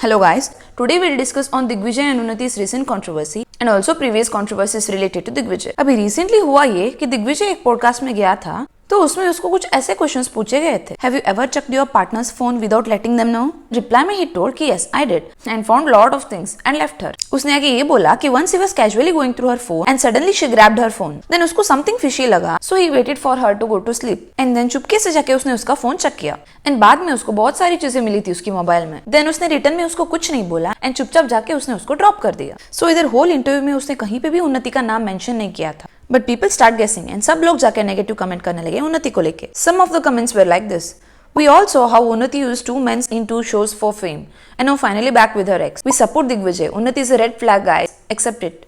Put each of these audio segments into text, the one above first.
Hello guys, today we'll discuss on Digvijay and Unnati's recent controversy and also previous controversies related to Digvijay. अभी recently हुआ ये कि दिग्विजय एक podcast में गया था तो उसमें उसको कुछ ऐसे क्वेश्चंस पूछे गए थे. Have you ever checked your partner's phone without letting them know? Reply में he told कि yes, I did and found lot of things and left her. उसने आगे ये बोला कि once he was casually going through her phone and suddenly she grabbed her phone. Then उसको something fishy लगा, so he waited for her to go to sleep and then चुपके से जाके उसने उसका फोन चेक किया एंड बाद में उसको बहुत सारी चीजें मिली थी उसकी मोबाइल में. देन उसने रिटर्न में उसको कुछ नहीं बोला एंड चुपचाप जाके उसने उसको ड्रॉप कर दिया. सो इधर होल इंटरव्यू में उसने कहीं पे भी उन्नति का नाम मेंशन नहीं किया था. बट पीपल स्टार्ट गेसिंग एंड सब लोग जाके नेगेटिव कमेंट करने लगे उन्नति को लेके. Some of the comments were like this: We all saw how Unnati used 2 men in 2 shows for fame and now finally back with her ex. We support Digvijay. Unnati is a red flag, guys. Accept it.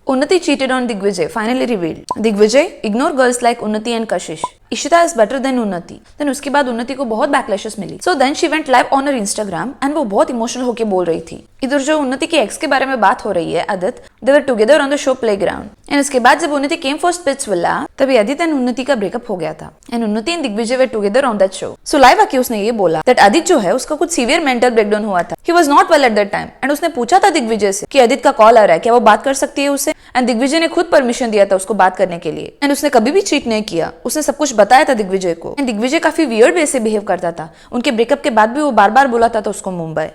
Unnati cheated on Digvijay, finally revealed. Digvijay, ignore girls like Unnati and Kashish. Ishita is better than Unnati. Then उसके बाद उन्नति को बहुत backlashes मिली. So then she went live on her Instagram and वो बहुत emotional होके बोल रही थी. इधर जो उन्नति के एक्स के बारे में बात हो रही है, Aditya, they were together on the show Playground. And उसके बाद जब उन्नति came for Splitsvilla, तभी आदित्य एंड उन्नति का ब्रेकअप हो गया था. And Unnati and Digvijay were together on that show. So live आके उसने ये बोला that आदित्य जो है उसका कुछ सीवियर मेंटल ब्रेकडाउन हुआ था. He was not well at that time. And उसने पूछा था दिग्विजय से कि आदित्य का कॉल आ रहा है, क्या वो बात कर सकती है उससे? एंड दिग्विजय ने खुद परमिशन दिया था उसको बात करने के लिए. एंड उसने कभी भी चीट नहीं किया. उसने सब कुछ बताया था दिग्विजय को. एंड दिग्विजय काफी वियर्ड वे से बिहेव करता था. उनके ब्रेकअप के बाद भी वो बार बार बुलाता था उसको मुंबई.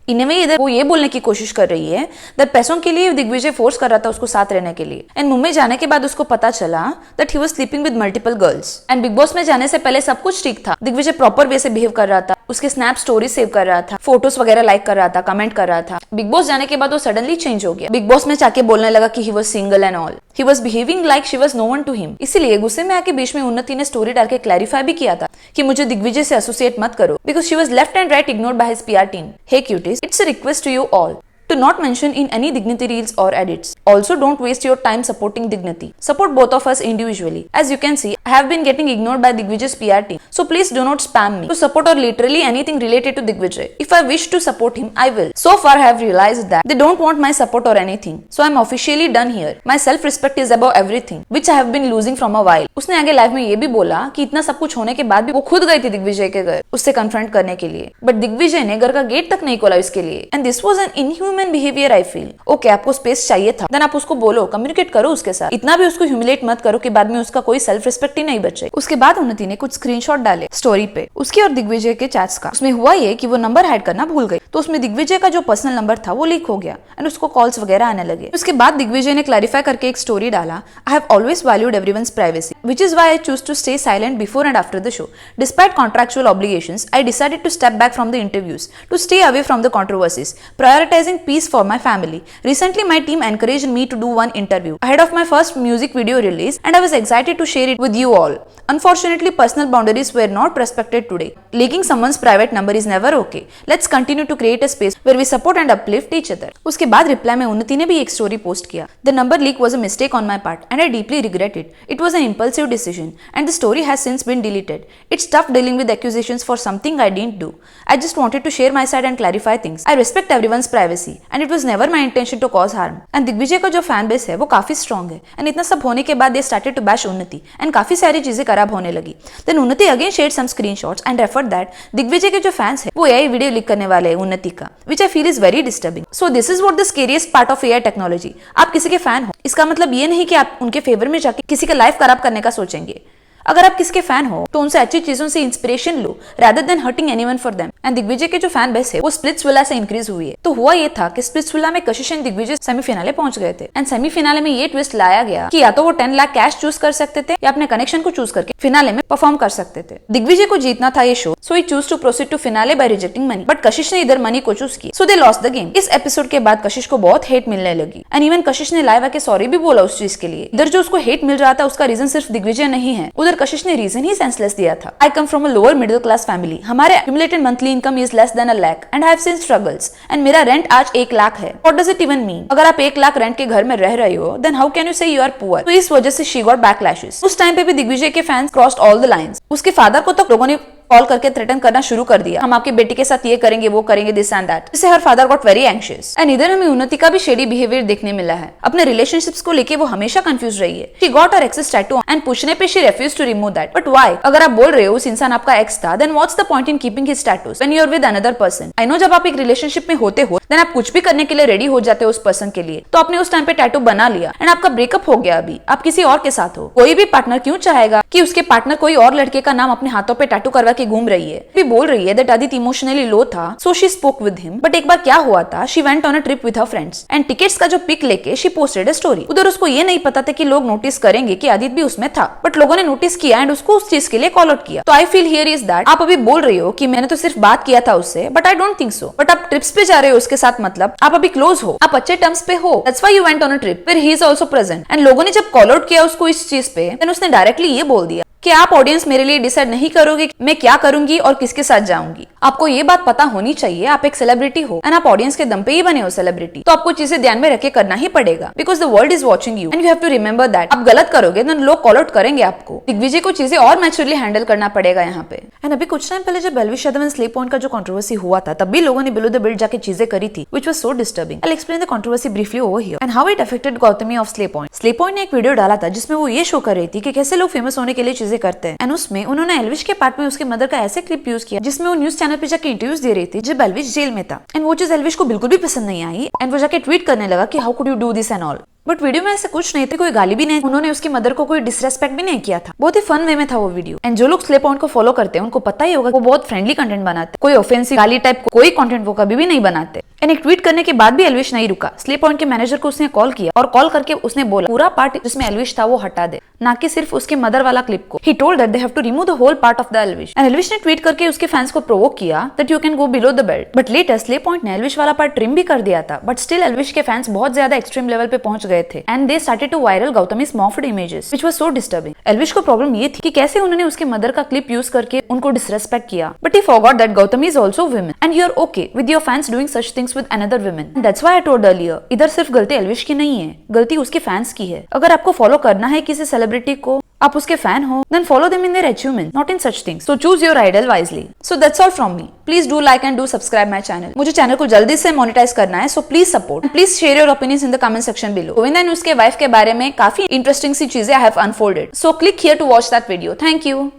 इनमें इधर वो ये बोलने की कोशिश कर रही है दैट पैसों के लिए दिग्विजय फोर्स कर रहा था उसको साथ रहने के लिए. एंड मुंबई जाने के बाद उसको पता चला that he was sleeping with multiple girls. And big boss में जाने से पहले सब कुछ ठीक था. दिग्विजय प्रॉपर वे से बिहेव कर रहा था. उसके स्नैप स्टोरी सेव कर रहा था, फोटोज वगैरह लाइक कर रहा था, कमेंट कर रहा था. बिग बॉस जाने के बाद वो सडनली चेंज हो गया. बिग बॉस में जाके बोलने लगा कि he was single and all. He was behaving like she was no one to him. इसीलिए गुस्से में आके बीच में उन्नति ने स्टोरी डाल के क्लैरिफाई भी किया था कि मुझे दिग्विजय से एसोसिएट मत करो because she was left and right ignored by his PR team. Hey cuties, it's a request to you all to not mention in any Dignity reels or edits. Also, don't waste your time supporting Dignity. Support both of us individually. As you can see, I have been getting ignored by Digvijay's PR team. So please do not spam me to support or literally anything related to Digvijay. If I wish to support him, I will. So far, I have realized that they don't want my support or anything. So I'm officially done here. My self-respect is above everything, which I have been losing from a while. उसने आगे live में ये भी बोला कि इतना सब कुछ होने के बाद भी वो खुद गई थी दिग्विजय के घर उससे कन्फ्रंट करने के लिए. बट दिग्विजय ने घर का गेट तक नहीं खोला इसके लिए. And this was an inhuman behaviour I feel. Okay, आपको स्पेस चाहिए था, देन आप उसको बोलो, कम्युनिकेट करो उसके साथ. इतना भी उसको ह्यूमिलेट मत करो कि बाद में उसका कोई सेल्फ रिस्पेक्ट ही नहीं बचे. उसके बाद उन्नति ने कुछ स्क्रीनशॉट डाले स्टोरी पे उसके और दिग्विजय के चैट्स का. उसमें हुआ ये कि वो नंबर हाइड करना भूल गई तो उसमें दिग्विजय का जो पर्सनल नंबर था वो लीक हो गया एंड उसको कॉल्स वगैरह आने लगे. उसके बाद दिग्विजय ने क्लैरिफाई करके एक स्टोरी डाला: I have always valued everyone's privacy which is why I choose to stay silent before and after the show. Despite contractual obligations, I decided to step back from the interviews to stay away from the controversies, prioritising peace for my family. Recently, my team encouraged me to do one interview ahead of my first music video release and I was excited to share it with you all. Unfortunately, personal boundaries were not respected today. Leaking someone's private number is never okay. Let's continue to create a space where we support and uplift each other. उसके बाद reply में उन्नति ने भी एक story post किया. The number leak was a mistake on my part and I deeply regret it. It was an impulsive decision and the story has since been deleted. It's tough dealing with accusations for something I didn't do. I just wanted to share my side and clarify things. I respect everyone's privacy and it was never my intention to cause harm. And Digvijay का जो fan base है वो काफी strong है. And इतना सब होने के बाद they started to bash Unnati and काफी सारी चीजें खराब होने लगी. Then Unnati again shared some screenshots and referred that Digvijay के जो फैंस है वो एआई वीडियो लीक करने वाले हैं उन्नति का, which I feel is very disturbing. So this is what the scariest part of AI technology. आप किसी के फैन हो इसका मतलब ये नहीं कि आप उनके फेवर में जाके किसी का लाइफ खराब करने का सोचेंगे. अगर आप किसके फैन हो तो उनसे अच्छी चीजों से इंस्पिरेशन लो rather than hurting anyone for them. And Digvijay के जो फैन बेस है वो स्प्लिट्सविला से इंक्रीज हुई है. तो हुआ ये था कि स्प्लिट्सविला में कशिश एंड दिग्विजय सेमीफिनाले पहुंच गए थे. एंड सेमीफिनाले में ये ट्विस्ट लाया गया कि या तो वो 10 लाख कैश चूज कर सकते थे या अपने कनेक्शन को चूज करके फिनाले में परफॉर्म कर सकते थे. दिग्विजय को जीतना था ये शो, so he choose to proceed to finale by rejecting money. But Kashish ने इधर मनी को चूज किया, so they lost the game. इस एपिसोड के बाद कशिश को बहुत हेट मिलने लगी एंड इवन कशिश ने लाइव आके सॉरी भी बोला उस चीज के लिए. इधर जो उसको हेट मिल रहा था उसका रीजन सिर्फ दिग्विजय नहीं है, उधर कशिश ने रीजन सेंसलेस दिया था. I come from a lower middle class family. हमारे accumulated monthly income is less than a lakh and I have seen struggles. And मेरा रेंट आज 1 लाख है. What does it even mean? अगर आप 1 लाख रेंट के घर में रह रहे हो, then how can you say you are poor? तो इस वजह से she got backlashes. उस टाइम पे भी दिग्विजय के fans crossed all the lines. उसके फादर को तो लोगों ने कॉल करके थ्रेटन करना शुरू कर दिया, हम आपकी बेटी के साथ ये करेंगे, वो करेंगे, दिस एंड दैट। इससे her father got very anxious. And इधर हमें उन्नति का भी शेडी बिहेवियर देखने मिला है। अपने रिलेशनशिप्स को लेके वो हमेशा कंफ्यूज रही है। She got her ex's tattoo and पूछने पे she refuse to remove that. But why? अगर आप बोल रहे हो उस इंसान आपका एक्स था, then what's the point in keeping his tattoos when you are with another person? I know जब आप एक रिलेशनशिप में होते हो देन आप कुछ भी करने के लिए रेडी हो जाते हो उस पर्सन के लिए। तो आपने उस टाइम पे टैटू बना लिया एंड आपका ब्रेकअप हो गया, अभी आप किसी और के साथ हो। कोई भी पार्टनर क्यों चाहेगा कि उसके पार्टनर कोई और लड़के का नाम अपने हाथों पे टैटू करवा के घूम रही है? भी बोल रही है दैट आदित्य इमोशनली लो था, so she spoke with him. But एक बार क्या हुआ था, she went on a trip with her friends and tickets का जो पिक लेके शी पोस्टेड अ स्टोरी। उधर उसको ये नहीं पता था कि लोग नोटिस करेंगे कि आदित्य भी उसमें था, बट लोगों ने नोटिस किया एंड उसको उस चीज के लिए कॉल आउट किया। तो I feel here is that आप अभी बोल रही हो कि मैंने तो सिर्फ बात किया था उससे, but I don't think so. But आप ट्रिप्स पे जा रहे हो उसके साथ, मतलब आप अभी क्लोज हो, आप अच्छे टर्म्स पे हो, that's why you went on a trip where he is also present. And लोगों ने जब कॉल आउट किया उसको इस चीज पे, देन उसने डायरेक्टली ये बोल दिया कि आप ऑडियंस मेरे लिए डिसाइड नहीं करोगे मैं क्या करूंगी और किसके साथ जाऊंगी। आपको ये बात पता होनी चाहिए, आप एक सेलिब्रिटी हो एंड आप ऑडियंस के दम पे ही बने हो सेलिब्रिटी, तो आपको चीजें ध्यान में रख के करना ही पड़ेगा, because the world is watching you and you have to remember that. आप गलत करोगे देन लोग कॉल आउट करेंगे आपको। दिग्विजय को चीजें और मैच्योरली हैंडल करना पड़ेगा यहाँ पे। एंड अभी कुछ टाइम पहले जब Elvish Yadav and sleep point का जो कंट्रोवर्सी हुआ था, तब भी लोगों ने बिलो द बेल्ट जाके चीजें करी थी, which was so disturbing. I will explain the controversy briefly over here and how it affected Gautami of sleep point. Sleep point ने एक वीडियो डाला था जिसमें वो ये शो कर रही थी कि कैसे लोग फेमस होने के लिए चीजें करते हैं, एंड उसमें उन्होंने एल्विश के पार्ट में उसके मदर का ऐसे क्लिप यूज किया जिसमें वो न्यूज चैनल पे जाके इंटरव्यूज दे रही थी जब एल्विश जेल में था। एंड वो चीज एल्विश को बिल्कुल भी पसंद नहीं आई एंड वो जाके ट्वीट करने लगा कि how could you do this and all. But video में ऐसा कुछ नहीं था, कोई गाली भी नहीं, उन्होंने उसकी मदर को कोई डिसरेस्पेक्ट भी नहीं किया था। बहुत ही फन वे में था वो वीडियो। एंड जो लोग स्लीप पॉइंट को फॉलो करते हैं उनको पता ही होगा वो बहुत फ्रेंडली कंटेंट बनाते, कोई ऑफेंसिव गाली टाइप कोई कंटेंट वो कभी भी नहीं बनाते। एंड एक ट्वीट करने के बाद भी एल्विश नहीं रुका। स्लीप पॉइंट के मैनेजर को उसने कॉल किया और कॉल करके उसने बोला पूरा पार्ट जिसमें एल्विश था वो हटा दे, ना कि सिर्फ उसके मदर वाला क्लिप को। He told that they have to remove the whole part of the Elvish. And Elvish ने ट्वीट करके उसके फैंस को प्रोवोक किया that you can go below the belt. But later sleep point ने एल्विश वाला पार्ट ट्रिम भी कर दिया था, बट स्टिल एल्विश के फैंस बहुत ज्यादा एक्सट्रीम लेवल पे पहुंच गए थे and they started to viral Gautami's morphed images, which was so disturbing. Elvish को प्रॉब्लम ये थी कि कैसे उन्होंने उसके मदर का क्लिप यूज करके उनको डिसरेस्पेक्ट किया, but he forgot that Gautami is also women and you are okay with your fans doing such things with another women. And that's why I told earlier, इधर सिर्फ गलती एल्विश की नहीं है, गलती उसके फैंस की है। अगर आपको फॉलो करना है किसी सेलिब्रिटी को, आप उसके फैन हो, then follow them in their achievements, not in such things. So choose your idol wisely. So that's all from me. Please do like and do subscribe my channel. मुझे channel को जल्दी से monetise करना है, so please support. Please share your opinions in the comment section below. Govinda news के wife के बारे में काफी इंटरेस्टिंग सी चीजें I have unfolded. So click here to watch that video. Thank you.